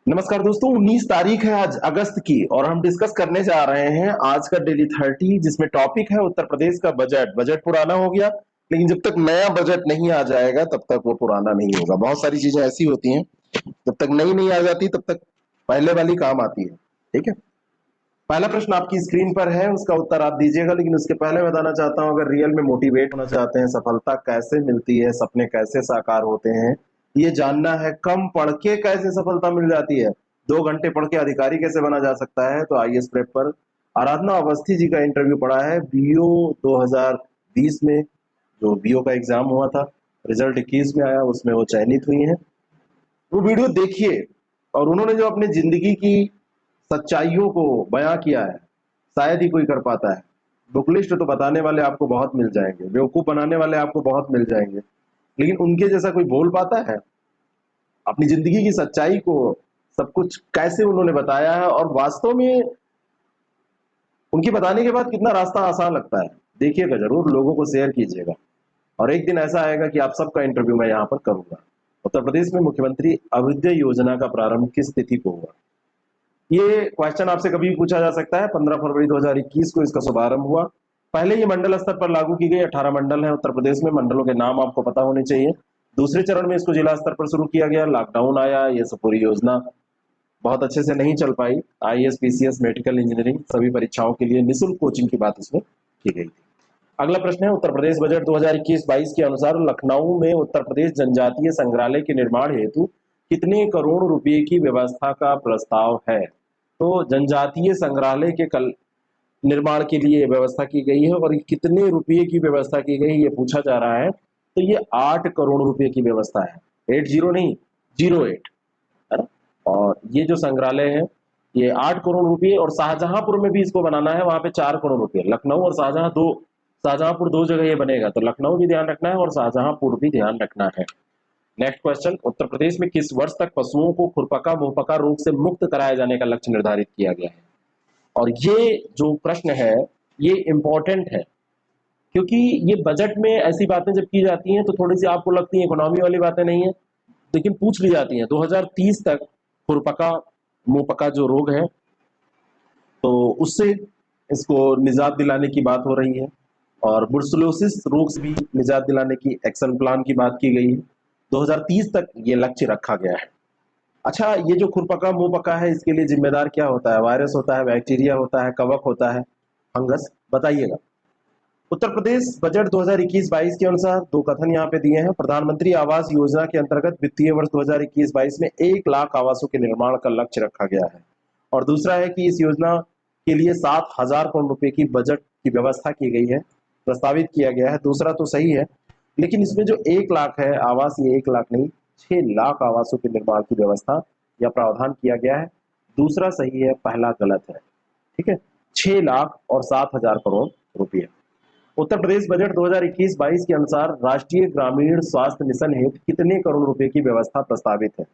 नमस्कार दोस्तों, 19 तारीख है आज अगस्त की और हम डिस्कस करने जा रहे हैं आज का डेली 30, जिसमें टॉपिक है उत्तर प्रदेश का बजट। बजट पुराना हो गया, लेकिन जब तक नया बजट नहीं आ जाएगा तब तक वो पुराना नहीं होगा। बहुत सारी चीजें ऐसी होती हैं, जब तक नई नहीं आ जाती तब तक पहले वाली काम आती है। ठीक है, पहला प्रश्न आपकी स्क्रीन पर है, उसका उत्तर आप दीजिएगा। लेकिन उसके पहले बताना चाहता हूं, अगर रियल में मोटिवेट होना चाहते हैं, सफलता कैसे मिलती है, सपने कैसे साकार होते हैं, ये जानना है, कम पढ़ के कैसे सफलता मिल जाती है, 2 घंटे पढ़ के अधिकारी कैसे बना जा सकता है, तो आईएएस प्रेप पर आराधना अवस्थी जी का इंटरव्यू पढ़ा है। बीओ 2020 में जो बीओ का एग्जाम हुआ था, रिजल्ट 21 में आया, उसमें वो चयनित हुई हैं। वो वीडियो देखिए, और उन्होंने जो अपनी जिंदगी की सच्चाइयों को बयां किया है, शायद ही कोई कर पाता है। बुक लिस्ट तो बताने वाले आपको बहुत मिल जाएंगे, बेवकूफ बनाने वाले आपको बहुत मिल जाएंगे, लेकिन उनके जैसा कोई बोल पाता है? अपनी जिंदगी की सच्चाई को, सब कुछ कैसे उन्होंने बताया है, और वास्तव में उनके बताने के बाद कितना रास्ता आसान लगता है। देखिएगा जरूर, लोगों को शेयर कीजिएगा, और एक दिन ऐसा आएगा कि आप सबका इंटरव्यू मैं यहाँ पर करूंगा। उत्तर प्रदेश में मुख्यमंत्री अभ्युदय योजना का प्रारंभ किस तिथि को हुआ? ये क्वेश्चन आपसे कभी भी पूछा जा सकता है। 15 फरवरी 2021 को इसका शुभारंभ हुआ। पहले ये मंडल स्तर पर लागू की गई। 18 मंडल है उत्तर प्रदेश में, मंडलों के नाम आपको पता होने चाहिए। दूसरे चरण में इसको जिला स्तर पर शुरू किया गया, लॉकडाउन आया, ये सब पूरी योजना बहुत अच्छे से नहीं चल पाई। आईएएस, पीसीएस, मेडिकल इंजीनियरिंग सभी परीक्षाओं के लिए निःशुल्क कोचिंग की बात इसमें की गई थी। अगला प्रश्न है, उत्तर प्रदेश बजट 2021-22 के अनुसार लखनऊ में उत्तर प्रदेश जनजातीय संग्रहालय के निर्माण हेतु कितने करोड़ रुपए की व्यवस्था का प्रस्ताव है? तो जनजातीय संग्रहालय के कल निर्माण के लिए व्यवस्था की गई है, और कितने रुपए की व्यवस्था की गई ये पूछा जा रहा है। तो ये 8 करोड़ रुपए की व्यवस्था है, 80 नहीं, 08, है ना। और ये जो संग्रहालय है, ये 8 करोड़ रुपए, और शाहजहांपुर में भी इसको बनाना है, वहां पे 4 करोड़ रुपए। लखनऊ और शाहजहांपुर दो जगह ये बनेगा, तो लखनऊ भी ध्यान रखना है और शाहजहांपुर भी ध्यान रखना है। नेक्स्ट क्वेश्चन, उत्तर प्रदेश में किस वर्ष तक पशुओं को खुरपका मुंहपका रोग से मुक्त कराया जाने का लक्ष्य निर्धारित किया गया है? और ये जो प्रश्न है, ये इंपॉर्टेंट है, क्योंकि ये बजट में ऐसी बातें जब की जाती हैं तो थोड़ी सी आपको लगती है इकोनॉमी वाली बातें नहीं है, लेकिन पूछ ली जाती हैं। 2030 तक खुरपका मुंहपका जो रोग है, तो उससे इसको निजात दिलाने की बात हो रही है, और ब्रुसेलोसिस रोग से भी निजात दिलाने की एक्शन प्लान की बात की गई है। 2030 तक ये लक्ष्य रखा गया है। अच्छा, ये जो खुरपका मुंहपका है, इसके लिए जिम्मेदार क्या होता है? वायरस होता है, बैक्टीरिया होता है, कवक होता है, फंगस? बताइएगा। उत्तर प्रदेश बजट 2021-22 के अनुसार दो कथन यहाँ पे दिए हैं। प्रधानमंत्री आवास योजना के अंतर्गत वित्तीय वर्ष 2021-22 में 1 लाख आवासों के निर्माण का लक्ष्य रखा गया है, और दूसरा है कि इस योजना के लिए 7,000 करोड़ रुपए की बजट की व्यवस्था की गई है, प्रस्तावित किया गया है। दूसरा तो सही है, लेकिन इसमें जो 1 लाख है आवास, ये 1 लाख नहीं, 6 लाख आवासों के निर्माण की व्यवस्था या प्रावधान किया गया है। दूसरा सही है, पहला गलत है। ठीक है, 6 लाख और 7,000 करोड़ रुपये। उत्तर प्रदेश बजट 2021-22 के अनुसार राष्ट्रीय ग्रामीण स्वास्थ्य मिशन हेतु कितने करोड़ रुपए की व्यवस्था प्रस्तावित है?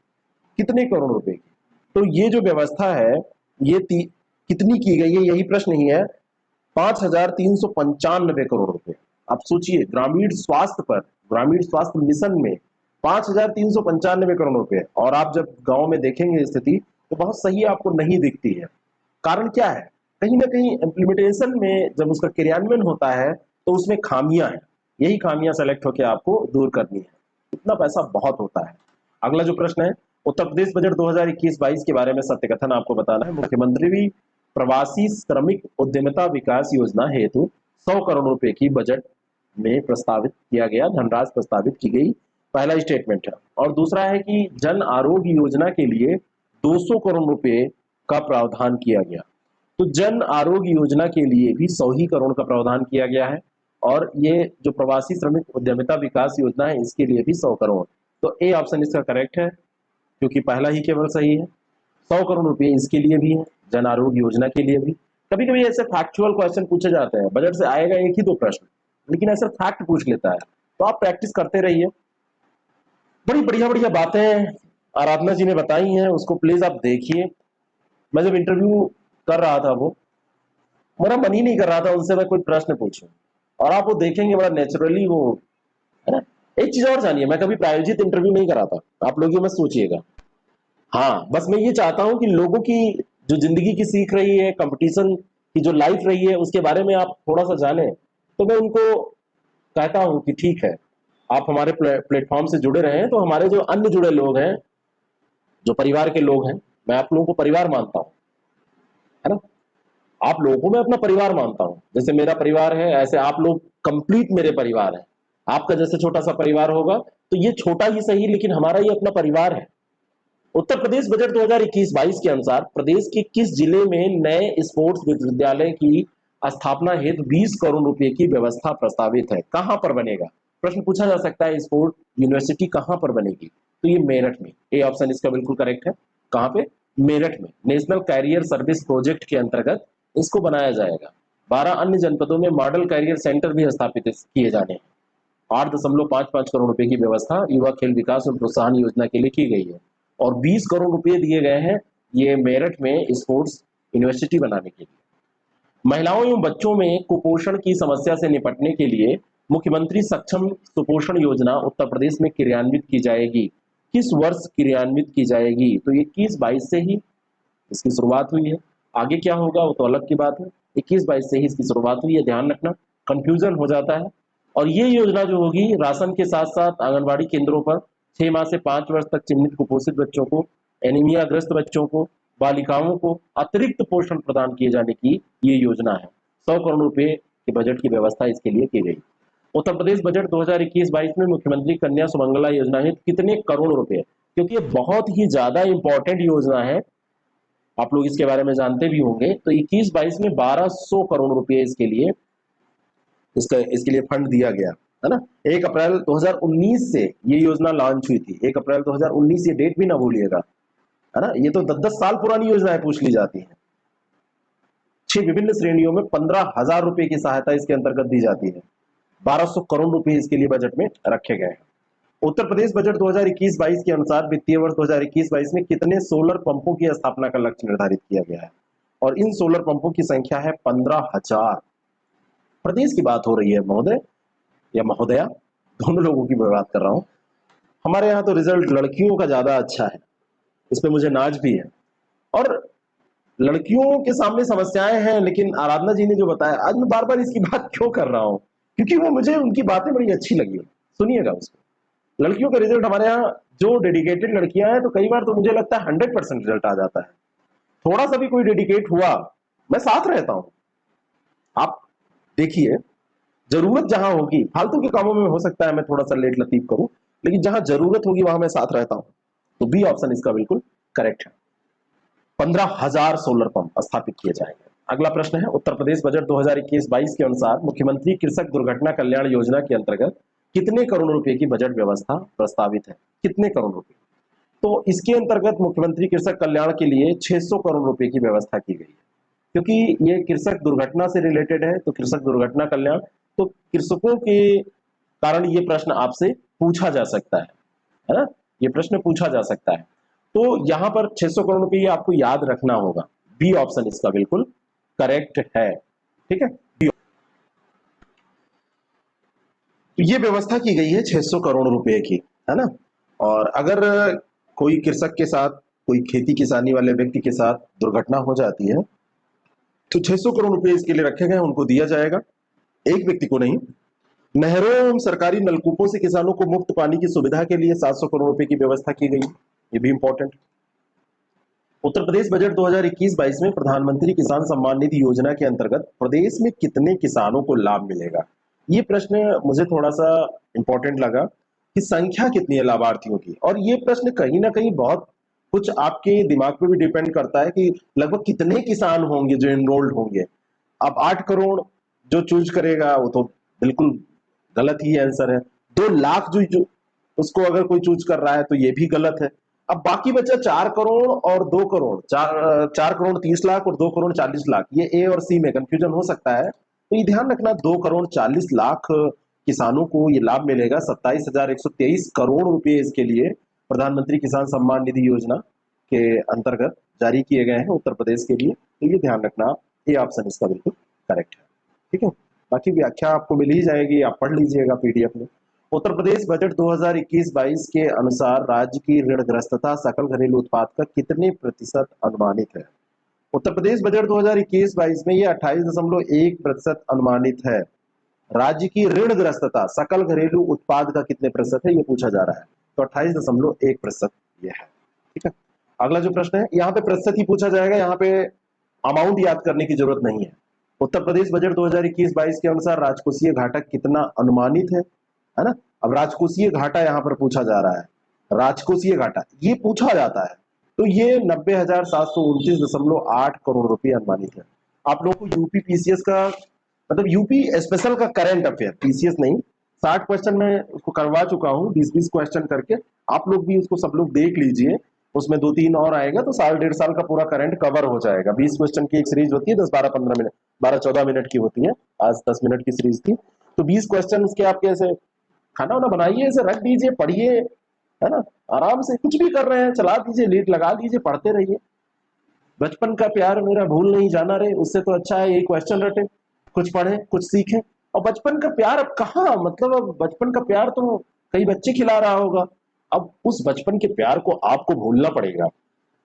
कितने करोड़ रुपए की? तो ये जो व्यवस्था है, ये कितनी की गई है, यही प्रश्न ही है। 5,395 करोड़ रुपए। आप सोचिए, ग्रामीण स्वास्थ्य पर, ग्रामीण स्वास्थ्य मिशन में 5,395 करोड़ रुपए, और आप जब गांव में देखेंगे स्थिति तो बहुत सही आपको नहीं दिखती है। कारण क्या है? कहीं ना कहीं इम्प्लीमेंटेशन में जब उसका क्रियान्वयन होता है तो उसमें खामियां हैं। यही खामियां सेलेक्ट होकर आपको दूर करनी है। इतना पैसा बहुत होता है। अगला जो प्रश्न है, उत्तर प्रदेश बजट 2021-22 के बारे में सत्य कथन आपको बताना है। मुख्यमंत्री प्रवासी श्रमिक उद्यमिता विकास योजना हेतु 100 करोड़ रुपए की बजट में प्रस्तावित किया गया धनराशि प्रस्तावित की गई, पहला स्टेटमेंट है। और दूसरा है कि जन आरोग्य योजना के लिए 200 करोड़ रुपए का प्रावधान किया गया। तो जन आरोग्य योजना के लिए भी 100 ही करोड़ का प्रावधान किया गया है, और ये जो प्रवासी श्रमिक उद्यमिता विकास योजना है, इसके लिए भी 100 करोड़। तो ए ऑप्शन इसका करेक्ट है, क्योंकि पहला ही केवल सही है। 100 करोड़ रुपए इसके लिए भी है, जन आरोग्य योजना के लिए भी। कभी कभी ऐसे फैक्चुअल क्वेश्चन पूछे जाते हैं, बजट से आएगा एक ही दो प्रश्न, लेकिन ऐसे फैक्ट पूछ लेता है, तो आप प्रैक्टिस करते रहिए। बड़ी बढ़िया बढ़िया बातें आराधना जी ने बताई हैं, उसको प्लीज आप देखिए। मैं जब इंटरव्यू कर रहा था, वो मेरा मन ही नहीं कर रहा था उनसे मैं कोई प्रश्न पूछूं, और आप वो देखेंगे बड़ा नेचुरली वो, है ना। एक चीज और जानिए, मैं कभी प्रायोजित इंटरव्यू नहीं करा था, आप लोग ये मत सोचिएगा। हाँ, बस मैं ये चाहता हूँ कि लोगों की जो जिंदगी की सीख रही है, कंपटीशन की जो लाइफ रही है, उसके बारे में आप थोड़ा सा जाने, तो मैं उनको कहता हूँ कि ठीक है, आप हमारे प्लेटफॉर्म से जुड़े रहे हैं, तो हमारे जो अन्य जुड़े लोग हैं, जो परिवार के लोग हैं, मैं आप लोगों को परिवार मानता हूँ, है ना? आप लोगों को मैं अपना परिवार मानता हूँ, जैसे मेरा परिवार है, ऐसे आप लोग कंप्लीट मेरे परिवार हैं। आपका जैसे छोटा सा परिवार होगा, तो ये छोटा ही सही, लेकिन हमारा ये अपना परिवार है। उत्तर प्रदेश बजट 2021-22 के अनुसार प्रदेश के किस जिले में नए स्पोर्ट्स विश्वविद्यालय की स्थापना हेतु 20 करोड़ रुपए की व्यवस्था प्रस्तावित है? कहां पर बनेगा? प्रश्न पूछा जा सकता है, स्पोर्ट यूनिवर्सिटी कहां पर बनेगी? तो ये मेरठ में, ए ऑप्शन इसका बिल्कुल करेक्ट है। कहां पे? मेरठ में नेशनल कैरियर सर्विस प्रोजेक्ट के अंतर्गत इसको बनाया जाएगा। 12 अन्य जनपदों में मॉडल कैरियर सेंटर भी स्थापित किए जाने हैं। 8.55 करोड़ रुपए की व्यवस्था युवा खेल विकास और प्रोत्साहन योजना के लिए की गई है, और 20 करोड़ रुपए दिए गए हैं ये मेरठ में स्पोर्ट्स यूनिवर्सिटी बनाने के लिए। महिलाओं एवं बच्चों में कुपोषण की समस्या से निपटने के लिए मुख्यमंत्री सक्षम सुपोषण योजना उत्तर प्रदेश में क्रियान्वित की जाएगी। किस वर्ष क्रियान्वित की जाएगी? तो 21-22 से ही इसकी शुरुआत हुई है। आगे क्या होगा वो तो अलग की बात है। 21-22 से ही इसकी शुरुआत हुई है, ध्यान रखना, कंफ्यूजन हो जाता है। और ये योजना जो होगी, राशन के साथ साथ आंगनबाड़ी केंद्रों पर 6 माह से 5 वर्ष तक चिन्हित कुपोषित बच्चों को, एनीमिया ग्रस्त बच्चों को, बालिकाओं को अतिरिक्त पोषण प्रदान किए जाने की ये योजना है। 100 करोड़ रुपए के बजट की व्यवस्था इसके लिए की गई। उत्तर प्रदेश बजट 2021-22 में मुख्यमंत्री कन्या सुमंगला योजना है कितने करोड़ रुपए? क्योंकि ये बहुत ही ज्यादा इंपॉर्टेंट योजना है, आप लोग इसके बारे में जानते भी होंगे। तो 21-22 में 1200 करोड़ रुपए इसके लिए फंड दिया गया, है ना? 1 अप्रैल 2019 से ये योजना लॉन्च हुई थी। 1 अप्रैल 2019, ये डेट भी ना भूलिएगा, है ना? ये तो 10-10 साल पुरानी योजना है, पूछ ली जाती है। 6 विभिन्न श्रेणियों में 15,000 रुपए की सहायता इसके अंतर्गत दी जाती है। 1200 करोड़ रुपए इसके लिए बजट में रखे गए हैं। उत्तर प्रदेश बजट 2021-22 के अनुसार वित्तीय वर्ष 2021-22 में कितने सोलर पंपों की स्थापना का लक्ष्य निर्धारित किया गया है? और इन सोलर पंपों की संख्या है 15,000। प्रदेश की बात हो रही है महोदय या महोदया, दोनों लोगों की मैं बात कर रहा हूं। हमारे यहाँ तो रिजल्ट लड़कियों का ज्यादा अच्छा है, इसमें मुझे नाज भी है। और लड़कियों के सामने समस्याएं हैं, लेकिन आराधना जी ने जो बताया, आज मैं बार बार इसकी बात क्यों कर रहा हूं, क्योंकि वो मुझे उनकी बातें बड़ी अच्छी लगी। सुनिएगा उसको। लड़कियों का रिजल्ट हमारे यहाँ, जो डेडिकेटेड लड़कियां हैं, तो कई बार तो मुझे लगता है 100% रिजल्ट आ जाता है। थोड़ा सा भी कोई डेडिकेट हुआ, मैं साथ रहता हूं। आप देखिए, जरूरत जहां होगी, फालतू के कामों में हो सकता है मैं थोड़ा सा लेट लतीफ करूं, लेकिन जहां जरूरत होगी वहां मैं साथ रहता हूं। तो बी ऑप्शन इसका बिल्कुल करेक्ट है। 15,000 सोलर पंप स्थापित किए जाएंगे। अगला प्रश्न है, उत्तर प्रदेश बजट 2021-22 के अनुसार मुख्यमंत्री कृषक दुर्घटना कल्याण योजना के अंतर्गत कितने करोड़ रुपए की बजट व्यवस्था प्रस्तावित है? कितने करोड़ रुपए? तो इसके अंतर्गत मुख्यमंत्री कृषक कल्याण के लिए 600 करोड़ रुपए की व्यवस्था की गई है। क्योंकि ये कृषक दुर्घटना से रिलेटेड है, तो कृषक दुर्घटना कल्याण, तो कृषकों के कारण ये प्रश्न आपसे पूछा जा सकता है ना? ये प्रश्न पूछा जा सकता है। तो यहां पर 600 करोड़ रुपए आपको याद रखना होगा। बी ऑप्शन इसका बिल्कुल करेक्ट है। ठीक है, तो ये व्यवस्था की गई है 600 करोड़ रुपए की, है ना? और अगर कोई कृषक के साथ, कोई खेती किसानी वाले व्यक्ति के साथ दुर्घटना हो जाती है, तो 600 करोड़ रुपए इसके लिए रखे गए, उनको दिया जाएगा। एक व्यक्ति को नहीं। नहरों एवं सरकारी नलकूपों से किसानों को मुफ्त पानी की सुविधा के लिए 700 करोड़ रुपए की व्यवस्था की गई। ये भी इंपॉर्टेंट। उत्तर प्रदेश बजट 2021-22 में प्रधानमंत्री किसान सम्मान निधि योजना के अंतर्गत प्रदेश में कितने किसानों को लाभ मिलेगा? ये प्रश्न मुझे थोड़ा सा इंपॉर्टेंट लगा कि संख्या कितनी है लाभार्थियों की, और ये प्रश्न कहीं ना कहीं बहुत कुछ आपके दिमाग पे भी डिपेंड करता है कि लगभग कितने किसान होंगे जो एनरोल्ड होंगे। अब 8 करोड़ जो चूज करेगा वो तो बिल्कुल गलत ही आंसर है। 2 लाख जो उसको अगर कोई चूज कर रहा है तो ये भी गलत है। अब बाकी बचा 4 करोड़ और 2 करोड़, 4 करोड़ 30 लाख और 2 करोड़ 40 लाख। ये ए और सी में कंफ्यूजन हो सकता है, तो ये ध्यान रखना, 2 करोड़ 40 लाख किसानों को ये लाभ मिलेगा। 27,123 करोड़ रुपए इसके लिए प्रधानमंत्री किसान सम्मान निधि योजना के अंतर्गत जारी किए गए हैं उत्तर प्रदेश के लिए। तो ये ध्यान रखना, ये ऑप्शन इसका बिल्कुल करेक्ट है। ठीक है, बाकी व्याख्या आपको मिल ही जाएगी, आप पढ़ लीजिएगा पीडीएफ में। उत्तर प्रदेश बजट 2021-22 के अनुसार राज्य की ऋणग्रस्तता सकल घरेलू उत्पाद का कितने प्रतिशत अनुमानित है? उत्तर प्रदेश बजट 2021-22 में ये 28.1% अनुमानित है। राज्य की ऋणग्रस्तता सकल घरेलू उत्पाद का कितने प्रतिशत है ये पूछा जा रहा है, तो 28.1% ये है। ठीक है, अगला जो प्रश्न है यहाँ पे प्रतिशत ही पूछा जाएगा, यहाँ पे अमाउंट याद करने की जरूरत नहीं है। उत्तर प्रदेश बजट 2021-22 के अनुसार राजकोषीय घाटा कितना अनुमानित है ना। अब राजकोषीय घाटा यहाँ पर पूछा जा रहा है, राजकोषीय घाटा ये पूछा जाता है, तो ये 90,729.8 करोड़ रुपए अनुमानित है। आप लोगों को यूपी पीसीएस का मतलब यूपी स्पेशल का करंट अफेयर, पीसीएस नहीं, 60 क्वेश्चन में उसको करवा चुका हूँ, 20-20 क्वेश्चन करके। आप लोग भी उसको सब लोग देख लीजिए, उसमें 2-3 और आएगा तो साल 1.5 साल का पूरा करंट कवर हो जाएगा। 20 क्वेश्चन की एक सीरीज होती है, 10-12-15 मिनट, 12-14 मिनट की होती है, आज 10 मिनट की सीरीज थी, तो 20 क्वेश्चन उसके आपके ऐसे खाना वाना बनाइए, ऐसे रख दीजिए, पढ़िए, है ना, आराम से कुछ भी कर रहे हैं चला दीजिए, लीड लगा दीजिए, पढ़ते रहिए। बचपन का प्यार मेरा भूल नहीं जाना रे, उससे तो अच्छा है ये क्वेश्चन रटे, कुछ पढ़े कुछ सीखें। और बचपन का प्यार अब कहाँ, मतलब अब बचपन का प्यार तो कई बच्चे खिला रहा होगा, अब उस बचपन के प्यार को आपको भूलना पड़ेगा।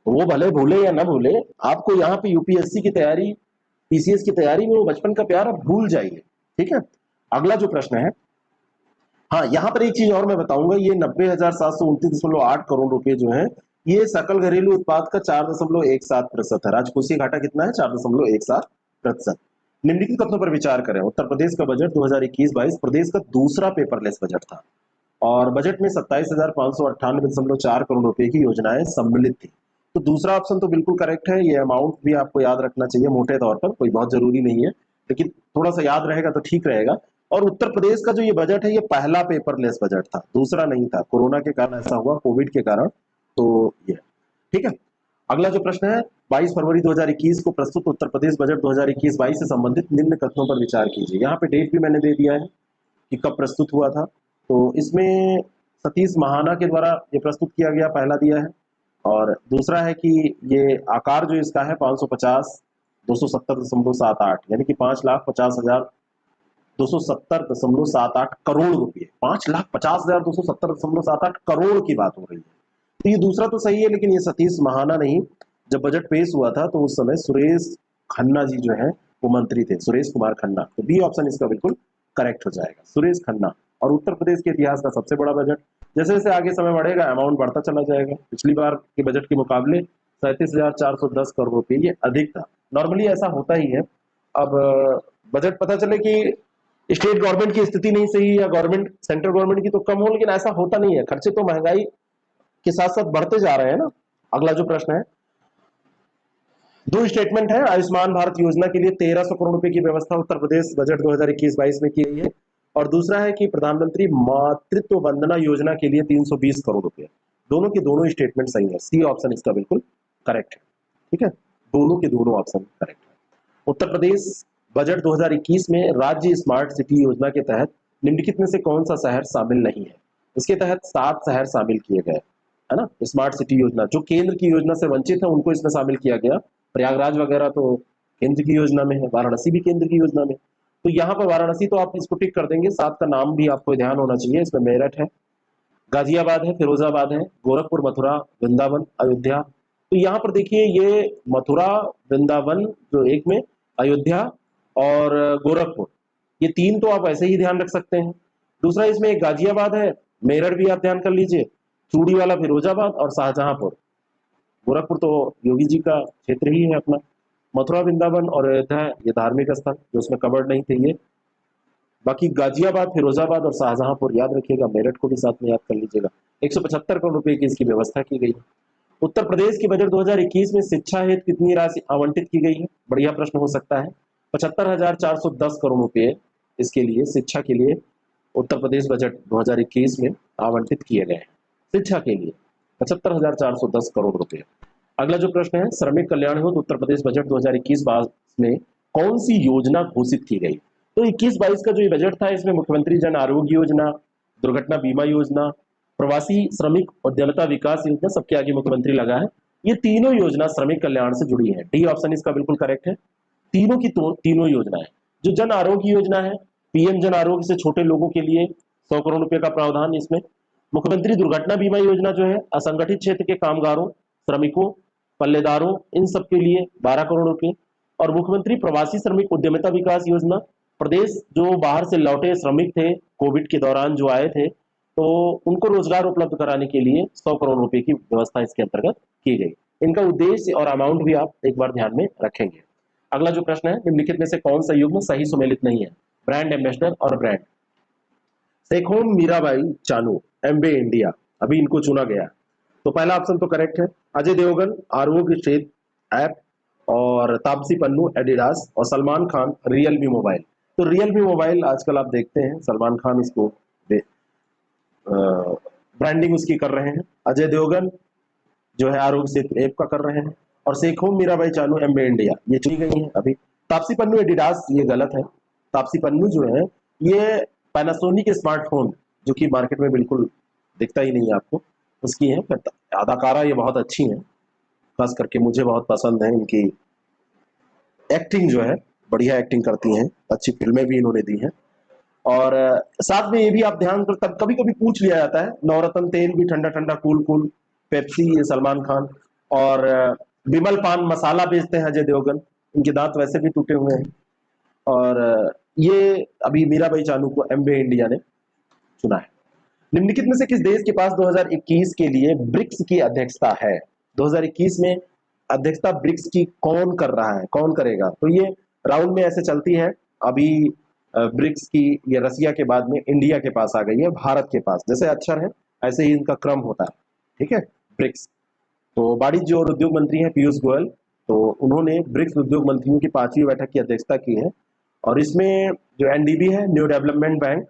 वो भले भूले या ना भूले, आपको यहाँ पे यूपीएससी की तैयारी, पीसीएस की तैयारी में वो बचपन का प्यार आप भूल जाइए। ठीक है, अगला जो प्रश्न है, हाँ यहाँ पर एक चीज और मैं बताऊंगा, ये 90,729.8 करोड़ रुपए जो है ये सकल घरेलू उत्पाद का 4.17% है। राजकोषीय घाटा कितना है? 4.17%। निम्नलिखित कथनों पर विचार करें। उत्तर प्रदेश का बजट 2021-22 प्रदेश का दूसरा पेपरलेस बजट था और बजट में 27,598.4 करोड़ रुपए की योजनाएं सम्मिलित थी। तो दूसरा ऑप्शन तो बिल्कुल करेक्ट है, ये अमाउंट भी आपको याद रखना चाहिए मोटे तौर पर, कोई बहुत जरूरी नहीं है, लेकिन थोड़ा सा याद रहेगा तो ठीक रहेगा। और उत्तर प्रदेश का जो ये बजट है ये पहला पेपरलेस बजट था, दूसरा नहीं था, कोरोना के कारण ऐसा हुआ, कोविड के कारण, तो ये ठीक है। अगला जो प्रश्न है, 22 फरवरी 2021 को प्रस्तुत उत्तर प्रदेश बजट 2021-22 से संबंधित निम्न कथनों पर विचार कीजिए। यहाँ पे डेट भी मैंने दे दिया है कि कब प्रस्तुत हुआ था, तो इसमें सतीश महाना के द्वारा ये प्रस्तुत किया गया, पहला दिया है। और दूसरा है कि ये आकार जो इसका है 550,270.78 यानी कि 5,50,270.78 करोड़ रुपए, 5,50,270.78 करोड़ की बात हो रही है। तो ये दूसरा तो सही है, लेकिन ये सतीश महाना नहीं, जब बजट पेश हुआ था तो उस समय सुरेश खन्ना जी जो है वो मंत्री थे, सुरेश कुमार खन्ना, तो बी ऑप्शन इसका बिल्कुल करेक्ट हो जाएगा, सुरेश खन्ना। और उत्तर प्रदेश के इतिहास का सबसे बड़ा बजट, जैसे जैसे आगे समय बढ़ेगा अमाउंट बढ़ता चला जाएगा, पिछली बार के बजट के मुकाबले 37,410 करोड़ रुपए ये अधिक था, नॉर्मली ऐसा होता ही है। अब बजट पता चले कि स्टेट गवर्नमेंट की स्थिति नहीं सही या गवर्नमेंट सेंट्रल गवर्नमेंट की तो कम हो, लेकिन ऐसा होता नहीं है, खर्चे तो महंगाई के साथ साथ बढ़ते जा रहे हैं ना। अगला जो प्रश्न है, दो स्टेटमेंट है, आयुष्मान भारत योजना के लिए 1300 करोड़ रुपए की व्यवस्था उत्तर प्रदेश बजट 2021-22 में की गई है, और दूसरा है कि प्रधानमंत्री मातृत्व वंदना योजना के लिए 320 करोड़ रुपए। दोनों के दोनों स्टेटमेंट सही है, सी ऑप्शन इसका बिल्कुल करेक्ट है। ठीक है, दोनों के दोनों ऑप्शन करेक्ट है। उत्तर प्रदेश बजट 2021 में राज्य स्मार्ट सिटी योजना के तहत निम्नलिखित में से कौन सा शहर शामिल नहीं है? इसके तहत 7 शहर शामिल किए गए, है ना। स्मार्ट सिटी योजना जो केंद्र की योजना से वंचित है उनको इसमें शामिल किया गया, प्रयागराज वगैरह तो केंद्र की योजना में है, वाराणसी भी केंद्र की योजना में, तो यहाँ पर वाराणसी तो आप इसको टिक कर देंगे। 7 का नाम भी आपको ध्यान होना चाहिए, इसमें मेरठ है, गाजियाबाद है, फिरोजाबाद है, गोरखपुर, मथुरा, वृंदावन, अयोध्या। तो यहाँ पर देखिए ये मथुरा, वृंदावन जो एक में, अयोध्या और गोरखपुर, ये 3 तो आप ऐसे ही ध्यान रख सकते हैं। दूसरा इसमें एक गाजियाबाद है, मेरठ भी आप ध्यान कर लीजिए, चूड़ी वाला फिरोजाबाद और शाहजहांपुर। गोरखपुर तो योगी जी का क्षेत्र ही है अपना। मथुरा, वृंदावन और अयोध्या ये धार्मिक स्थल जो उसमें कवर्ड नहीं थे ये। बाकी गाजियाबाद, फिरोजाबाद और शाहजहांपुर याद रखिएगा, मेरठ को भी साथ में याद कर लीजिएगा। 175 करोड़ रुपए की इसकी व्यवस्था की गई है। उत्तर प्रदेश की बजट 2021 में शिक्षा हेतु कितनी राशि आवंटित की गई है? बढ़िया प्रश्न हो सकता है। 75,410 करोड़ रुपए इसके लिए, शिक्षा के लिए उत्तर प्रदेश बजट 2021 में आवंटित किए गए हैं, शिक्षा के लिए 75,410 करोड़ रुपए। अगला जो प्रश्न है, श्रमिक कल्याण हेतु उत्तर प्रदेश बजट 2021-22 में कौन सी योजना घोषित की गई? तो 21-22 का जो ये बजट था इसमें मुख्यमंत्री जन आरोग्य योजना, दुर्घटना बीमा योजना, प्रवासी श्रमिक उद्यमिता विकास योजना, सबके आगे मुख्यमंत्री लगा है, ये तीनों योजना श्रमिक कल्याण से जुड़ी है। डी ऑप्शन इसका बिल्कुल करेक्ट है। तीनों की तीनों योजनाएं, जो जन आरोग्य योजना है, पीएम जन आरोग्य से छोटे लोगों के लिए 100 करोड़ रुपए का प्रावधान इसमें। मुख्यमंत्री दुर्घटना बीमा योजना जो है असंगठित क्षेत्र के कामगारों, श्रमिकों, पल्लेदारों, इन सब के लिए 12 करोड़ रुपए। और मुख्यमंत्री प्रवासी श्रमिक उद्यमिता विकास योजना, प्रदेश जो बाहर से लौटे श्रमिक थे कोविड के दौरान जो आए थे, तो उनको रोजगार उपलब्ध कराने के लिए 100 करोड़ रुपए की व्यवस्था इसके अंतर्गत की गई। इनका उद्देश्य और अमाउंट भी आप एक बार ध्यान में रखेंगे। अगला जो प्रश्न है, निम्नलिखित में से कौन सा युग्म सही सुमेलित नहीं है? ब्रांड एम्बेसडर और ब्रांड। शेखोम मीराबाई चानू, एमबे इंडिया, अभी इनको चुना गया। तो पहला ऑप्शन तो करेक्ट है। अजय देवगन आरोग्य सेतु ऐप, और तापसी पन्नू एडिडास, और सलमान खान रियलमी मोबाइल। तो रियलमी मोबाइल आजकल आप देखते हैं सलमान खान इसको ब्रांडिंग उसकी कर रहे हैं। अजय देवगन जो है आरोग्य सेतु ऐप का कर रहे हैं, और शेखोम मीराबाई चानू एमबे इंडिया ये चुनी गई है अभी। तापसी पन्नू एडिडास ये गलत है। तापसी पन्नू जो है ये पैनासोनिक स्मार्टफोन जो कि मार्केट में बिल्कुल दिखता ही नहीं है आपको, उसकी है। अदाकारा ये बहुत अच्छी हैं, खास करके मुझे बहुत पसंद है इनकी एक्टिंग जो है, बढ़िया एक्टिंग करती हैं, अच्छी फिल्में भी इन्होंने दी हैं। और साथ में ये भी आप ध्यान कर, तब कभी कभी पूछ लिया जाता है, नवरत्न तेल भी ठंडा ठंडा कूल कूल, पेप्सी ये सलमान खान, और विमल पान मसाला बेचते हैं अजय देवगन, इनके दांत वैसे भी टूटे हुए हैं। और ये अभी मीराबाई चानू को एमबे इंडिया ने चुना है। निम्नलिखित में से किस देश के पास 2021 के लिए ब्रिक्स की अध्यक्षता है? 2021 में अध्यक्षता ब्रिक्स की कौन कर रहा है, कौन करेगा? तो ये राउंड में ऐसे चलती है। अभी ब्रिक्स की ये रसिया के बाद में इंडिया के पास आ गई है, भारत के पास। जैसे अक्षर है ऐसे ही इनका क्रम होता है, ठीक है। ब्रिक्स तो वाणिज्य और उद्योग मंत्री हैं पीयूष गोयल, तो उन्होंने ब्रिक्स उद्योग मंत्रियों की 5वीं बैठक की अध्यक्षता की है। और इसमें जो एनडीबी है, न्यू डेवलपमेंट बैंक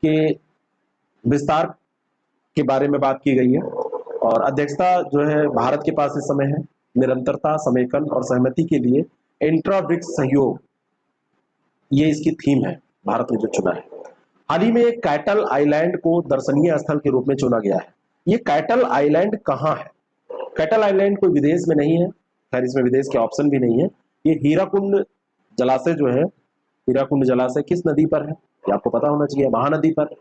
के विस्तार के बारे में बात की गई है। और अध्यक्षता जो है भारत के पास इस समय है। निरंतरता, समेकन और सहमति के लिए इंट्रा ब्रिक्स सहयोग, ये इसकी थीम है, भारत ने जो चुना है। हाल ही में कैटल आइलैंड को दर्शनीय स्थल के रूप में चुना गया है। ये कैटल आइलैंड कहाँ है? कैटल आइलैंड कोई विदेश में नहीं है, खैर इसमें विदेश के ऑप्शन भी नहीं है। ये हीराकुंड जलाशय जो है, हीराकुंड जलाशय किस नदी पर है? ये आपको पता होना चाहिए, महानदी पर।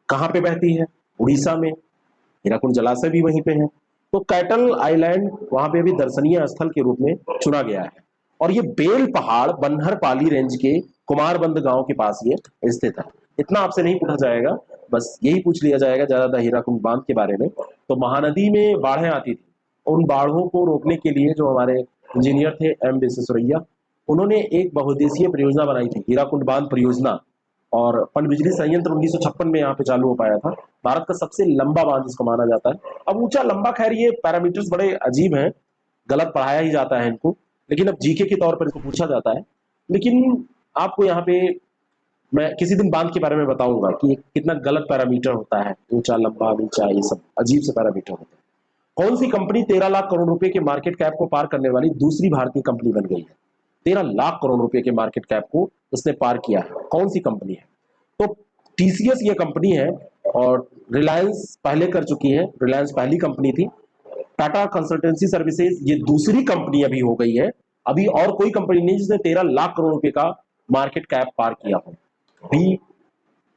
कहाँ पे बहती है? उड़ीसा में। हीराकुंड जलाशय भी वहीं पे है। तो कैटल आइलैंड वहां पे भी दर्शनीय स्थल के रूप में चुना गया है। और ये बेल पहाड़ बन्हर पाली रेंज के कुमारबंद गांव के पास ये स्थित है। इतना आपसे नहीं पूछा जाएगा, बस यही पूछ लिया जाएगा ज्यादातर हीराकुंड बांध के बारे में। तो महानदी में बाढ़ें आती थी, उन बाढ़ों को रोकने के लिए जो हमारे इंजीनियर थे एम विश्वेश्वरैया, उन्होंने एक बहुउद्देशीय परियोजना बनाई थी, हीराकुंड बांध परियोजना। और पनबिजली संयंत्र 1956 में यहाँ पे चालू हो पाया था। भारत का सबसे लंबा बांध इसको माना जाता है। अब ऊंचा लंबा, खैर ये पैरामीटर्स बड़े अजीब हैं, गलत पढ़ाया ही जाता है इनको, लेकिन अब जीके के तौर पर इसको पूछा जाता है। लेकिन आपको यहाँ पे मैं किसी दिन बांध के बारे में बताऊंगा कि कितना गलत पैरामीटर होता है, ऊंचा लंबा नीचा, ये सब अजीब से पैरामीटर होते हैं। कौन सी कंपनी 13 लाख करोड़ रुपए के मार्केट कैप को पार करने वाली दूसरी भारतीय कंपनी बन गई है? 13 लाख करोड़ रुपए के मार्केट कैप को उसने पार किया है, कौन सी कंपनी है? तो टीसीएस ये कंपनी है, और रिलायंस पहले कर चुकी है, रिलायंस पहली कंपनी थी। टाटा कंसल्टेंसी सर्विसेज ये दूसरी कंपनी अभी हो गई है। अभी और कोई कंपनी नहीं जिसने 13 लाख करोड़ रुपए का मार्केट कैप पार किया हो। बी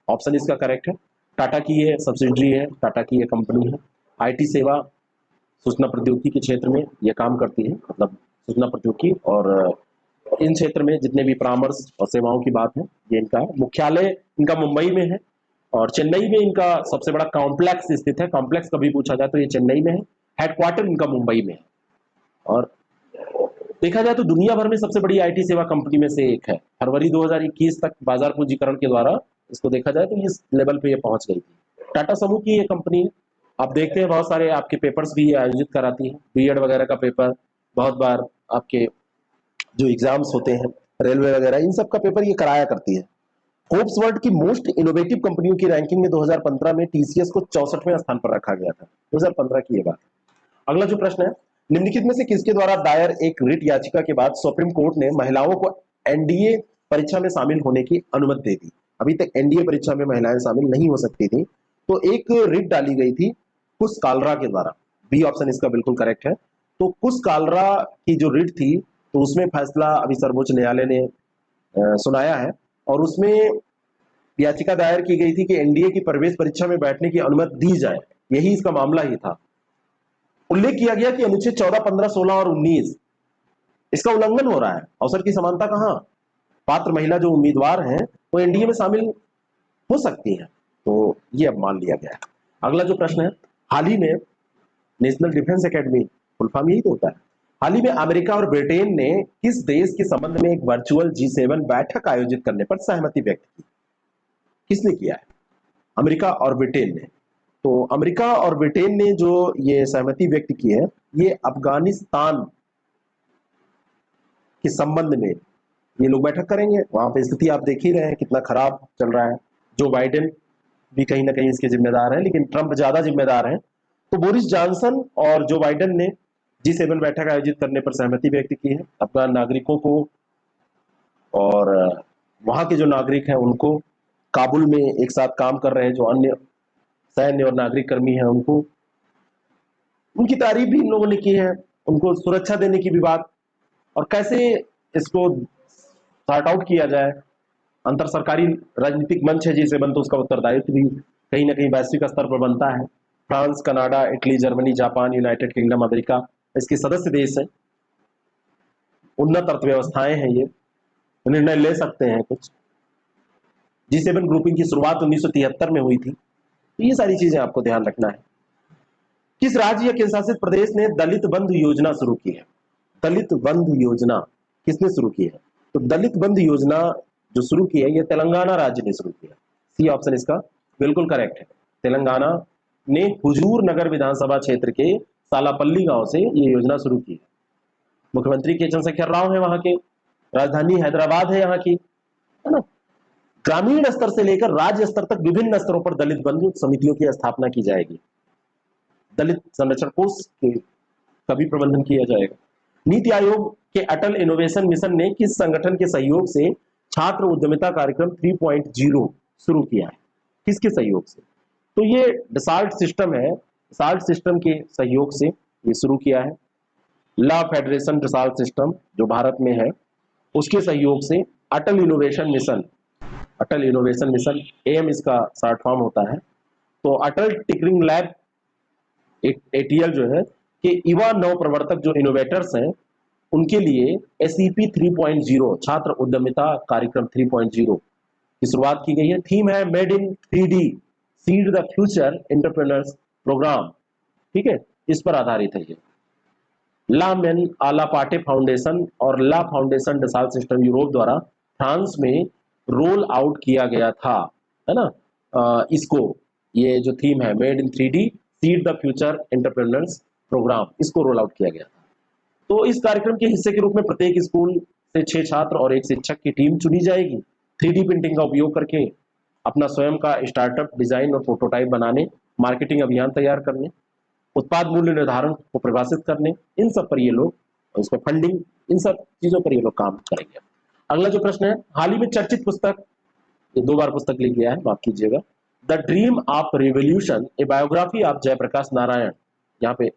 ऑप्शन इसका करेक्ट है। टाटा की ये सब्सिडरी है, टाटा की ये कंपनी है। आईटी सेवा, सूचना प्रौद्योगिकी के क्षेत्र में ये काम करती है, मतलब सूचना प्रौद्योगिकी और इन क्षेत्र में जितने भी परामर्श और सेवाओं की बात है, ये इनका मुख्यालय इनका मुंबई में है। और चेन्नई में इनका सबसे बड़ा कॉम्प्लेक्स स्थित है। कॉम्प्लेक्स कभी पूछा जाए तो ये चेन्नई में है, हेडक्वार्टर इनका मुंबई में है। और देखा जाए तो दुनिया भर में सबसे बड़ी आईटी सेवा कंपनी में से एक है। फरवरी 2021 तक बाजार पूंजीकरण के द्वारा इसको देखा जाए तो इस लेवल पे ये पहुंच गई थी। टाटा समूह की ये कंपनी है। आप देखते हैं बहुत सारे आपके पेपर्स भी आयोजित कराती है, बीएड वगैरह का पेपर, बहुत बार आपके जो एग्जाम्स होते हैं, रेलवे वगैरह, इन सब का पेपर ये कराया करती है। फोर्ब्स वर्ल्ड की मोस्ट इनोवेटिव कंपनियों की रैंकिंग में 2015 में टीसीएस को 64वें स्थान पर रखा गया था। 2015 की ये बात। अगला जो प्रश्न है, निम्नलिखित में से किसके द्वारा दायर एक रिट याचिका के बाद सुप्रीम कोर्ट ने महिलाओं को एनडीए परीक्षा में शामिल होने की अनुमति दे दी? अभी तक एनडीए परीक्षा में महिलाएं शामिल नहीं हो सकती थी, तो एक रिट डाली गई थी कुश कालरा के द्वारा। बी ऑप्शन इसका बिल्कुल करेक्ट है। तो कुश कालरा की जो रिट थी, तो उसमें फैसला अभी सर्वोच्च न्यायालय ने सुनाया है। और उसमें याचिका दायर की गई थी कि एनडीए की प्रवेश परीक्षा में बैठने की अनुमति दी जाए, यही इसका मामला ही था। उल्लेख किया गया कि अनुच्छेद 14, 15, 16 और 19 इसका उल्लंघन हो रहा है। अवसर की समानता कहां? पात्र महिला जो उम्मीदवार हैं वो एनडीए में शामिल हो सकती है, तो ये अब मान लिया गया है। अगला जो प्रश्न है, हाल ही में national defence academy, full form यही तो होता है, हाल ही में अमेरिका और ब्रिटेन ने किस देश के संबंध में एक वर्चुअल G7 बैठक आयोजित करने पर सहमति व्यक्त की? किसने किया है? अमेरिका और ब्रिटेन ने। तो अमेरिका और ब्रिटेन ने जो ये सहमति व्यक्त की है, ये अफगानिस्तान के संबंध में ये लोग बैठक करेंगे। वहां पे स्थिति आप देख ही रहे हैं कितना खराब चल रहा है। जो बाइडेन भी कहीं ना कहीं इसके जिम्मेदार हैं, लेकिन ट्रंप ज्यादा जिम्मेदार हैं। तो बोरिस जॉनसन और जो बाइडेन ने G7 बैठक आयोजित करने पर सहमति व्यक्त की है। अफगान नागरिकों को और वहां के जो नागरिक हैं उनको, काबुल में एक साथ काम कर रहे हैं जो अन्य सैन्य और नागरिक कर्मी हैं उनको, उनकी तारीफ भी इन लोगों ने की है, उनको सुरक्षा देने की भी बात, और कैसे इसको सॉर्ट आउट किया जाए। अंतर सरकारी राजनीतिक मंच है G7, तो उसका उत्तरदायित्व भी कहीं ना कहीं वैश्विक स्तर पर बनता है। France, Canada, Italy, Germany, Japan, United kingdom, America इसके सदस्य देश हैं। उन्नत अर्थव्यवस्थाएं हैं, ये निर्णय ले सकते हैं कुछ। G7 ग्रुपिंग की शुरुआत 1973 में हुई थी। तो ये सारी चीजें आपको ध्यान रखना है। किस राज्य या केंद्र शासित प्रदेश ने दलित बंधु योजना शुरू की है? दलित बंधु योजना किसने शुरू की है? तो दलित बंधु योजना जो शुरू की है, ये तेलंगाना राज्य ने शुरू किया। सी ऑप्शन इसका बिल्कुल करेक्ट है। तेलंगाना ने हुजूर नगर विधानसभा क्षेत्र के सालापल्ली गांव से ये योजना शुरू की है। मुख्यमंत्री के चंद्रशेखर राव है वहां के, राजधानी हैदराबाद है यहाँ की, है ना। ग्रामीण स्तर से लेकर राज्य स्तर तक विभिन्न स्तरों पर दलित बंधु समितियों की स्थापना की जाएगी। दलित संरक्षण कोष का भी प्रबंधन किया जाएगा। नीति आयोग के अटल इनोवेशन मिशन ने किस संगठन के सहयोग से छात्र उद्यमिता कार्यक्रम 3.0 शुरू किया है? किसके सहयोग से? तो ये डसाल्ट सिस्टम है, डसाल्ट सिस्टम के सहयोग से ये शुरू किया है। ला फेडरेशन डसाल्ट सिस्टम जो भारत में है, उसके सहयोग से अटल इनोवेशन मिशन, अटल इनोवेशन मिशन एम इसका शॉर्ट फॉर्म होता है। तो अटल टिकरिंग लैब ATL जो है कि युवा नव प्रवर्तक जो इनोवेटर्स हैं उनके लिए SEP 3.0 छात्र उद्यमिता कार्यक्रम 3.0 की शुरुआत की गई है। थीम है made in 3D seed the future entrepreneurs programme, ठीक है, इस पर आधारित है ये। ला मेन आला पाटे फाउंडेशन और ला फाउंडेशन डसाल्ट सिस्टम यूरोप द्वारा फ्रांस में रोल आउट किया गया था, है ना। इसको, ये जो थीम है made in 3D seed the future entrepreneurs programme, इसको रोल आउट किया गया था। तो इस कार्यक्रम के हिस्से के रूप में प्रत्येक स्कूल से 6 छात्र और 1 शिक्षक की टीम चुनी जाएगी। 3D प्रिंटिंग का उपयोग करके अपना स्वयं का स्टार्टअप डिजाइन और प्रोटोटाइप बनाने, मार्केटिंग अभियान तैयार करने, उत्पाद मूल्य निर्धारण को परिभाषित करने, इन सब पर ये लोग, उस पर फंडिंग, इन सब चीजों पर ये लोग काम करेंगे। अगला जो प्रश्न है, हाल ही में चर्चित पुस्तक, ये 2 बार पुस्तक लिख गया है, माफ कीजिएगा, the dream of revolution, a biography of Jayaprakash Narayan, यहाँ पे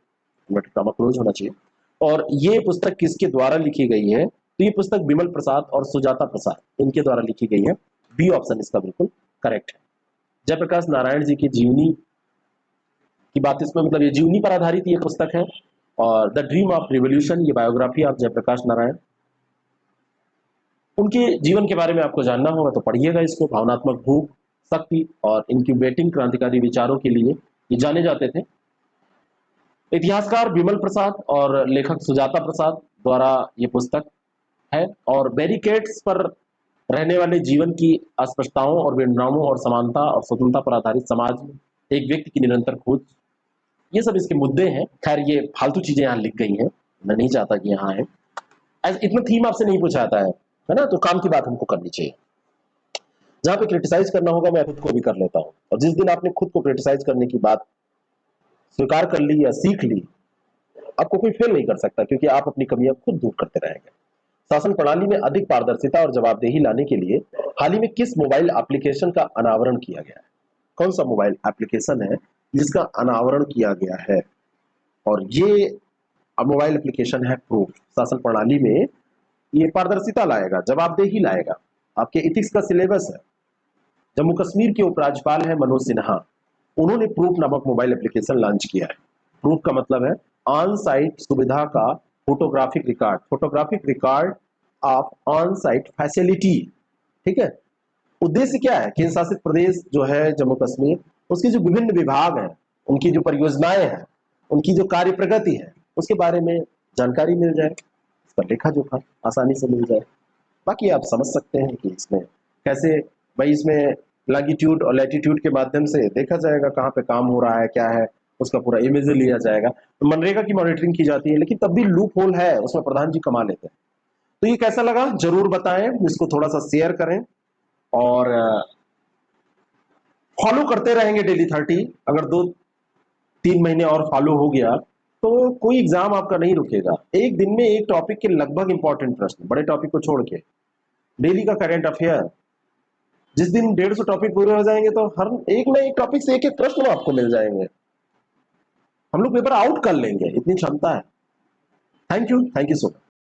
क्लोज होना चाहिए, और ये पुस्तक किसके द्वारा लिखी गई है? तो ये पुस्तक विमल प्रसाद और सुजाता प्रसाद, इनके द्वारा लिखी गई है। बी ऑप्शन इसका बिल्कुल करेक्ट है। जयप्रकाश नारायण जी की जीवनी की बात इसमें, मतलब ये जीवनी पर आधारित ये पुस्तक है। और द ड्रीम ऑफ रिवोल्यूशन, ये बायोग्राफी ऑफ जयप्रकाश नारायण। उनके जीवन के बारे में आपको जानना होगा तो पढ़िएगा इसको। भावनात्मक भूख, शक्ति और इंक्यूबेटिंग क्रांतिकारी विचारों के लिए ये जाने जाते थे। इतिहासकार विमल प्रसाद और लेखक सुजाता प्रसाद द्वारा ये पुस्तक है। और बैरिकेड्स पर रहने वाले जीवन की अस्पष्टताओं और विडंबनाओं और समानता और स्वतंत्रता पर आधारित समाज में एक व्यक्ति की निरंतर खोज, ये सब इसके मुद्दे हैं। खैर ये फालतू चीजें यहाँ लिख गई हैं, मैं नहीं चाहता कि यहाँ है। इतना थीम आपसे नहीं पूछा जाता है ना, तो काम की बात हमको करनी चाहिए। जहां पे क्रिटिसाइज करना होगा मैं खुद को भी कर लेता हूँ, और जिस दिन आपने खुद को क्रिटिसाइज करने की बात स्वीकार कर ली या सीख ली, आपको कोई फेल नहीं कर सकता, क्योंकि आप अपनी कमियां खुद दूर करते रहेंगे। शासन प्रणाली में अधिक पारदर्शिता और जवाबदेही लाने के लिए हाल ही में किस मोबाइल एप्लीकेशन का अनावरण किया गया है? कौन सा मोबाइल एप्लीकेशन है जिसका अनावरण किया गया है? और ये मोबाइल एप्लीकेशन है प्रूफ। शासन प्रणाली में ये पारदर्शिता लाएगा, जवाबदेही लाएगा, आपके इथिक्स का सिलेबस है, जम्मू कश्मीर के उपराज्यपाल हैं मनोज सिन्हा, उन्होंने प्रूफ नामक मोबाइल एप्लीकेशन लॉन्च किया है। प्रूफ का मतलब है ऑन साइट सुविधा का photographic record of on site facility. ठीक है। उद्देश्य क्या है? केंद्र शासित प्रदेश जो है जम्मू कश्मीर, उसके जो विभिन्न विभाग हैं, उनकी जो परियोजनाएं हैं, उनकी जो कार्य प्रगति है, उसके बारे में जानकारी मिल जाए, इसका लेखा जोखा आसानी से मिल जाए। बाकी आप समझ सकते हैं कि इसमें कैसे, भाई इसमें लॉन्गिट्यूड और लैटिट्यूड के माध्यम से देखा जाएगा कहाँ पे काम हो रहा है, क्या है, उसका पूरा इमेज लिया जाएगा। तो मनरेगा की मॉनिटरिंग की जाती है, लेकिन तब भी लूप होल है, उसमें प्रधान जी कमा लेते हैं। तो ये कैसा लगा जरूर बताएं, इसको थोड़ा सा शेयर करें और फॉलो करते रहेंगे डेली 30। अगर 2-3 महीने और फॉलो हो गया तो कोई एग्जाम आपका नहीं रुकेगा। एक दिन में एक टॉपिक के लगभग इंपॉर्टेंट प्रश्न, बड़े टॉपिक को छोड़ के, डेली का करंट अफेयर, जिस दिन 150 टॉपिक पूरे हो जाएंगे तो हर एक ना एक टॉपिक से एक एक प्रश्न आपको मिल जाएंगे, हम लोग पेपर आउट कर लेंगे, इतनी क्षमता है। Thank you so much.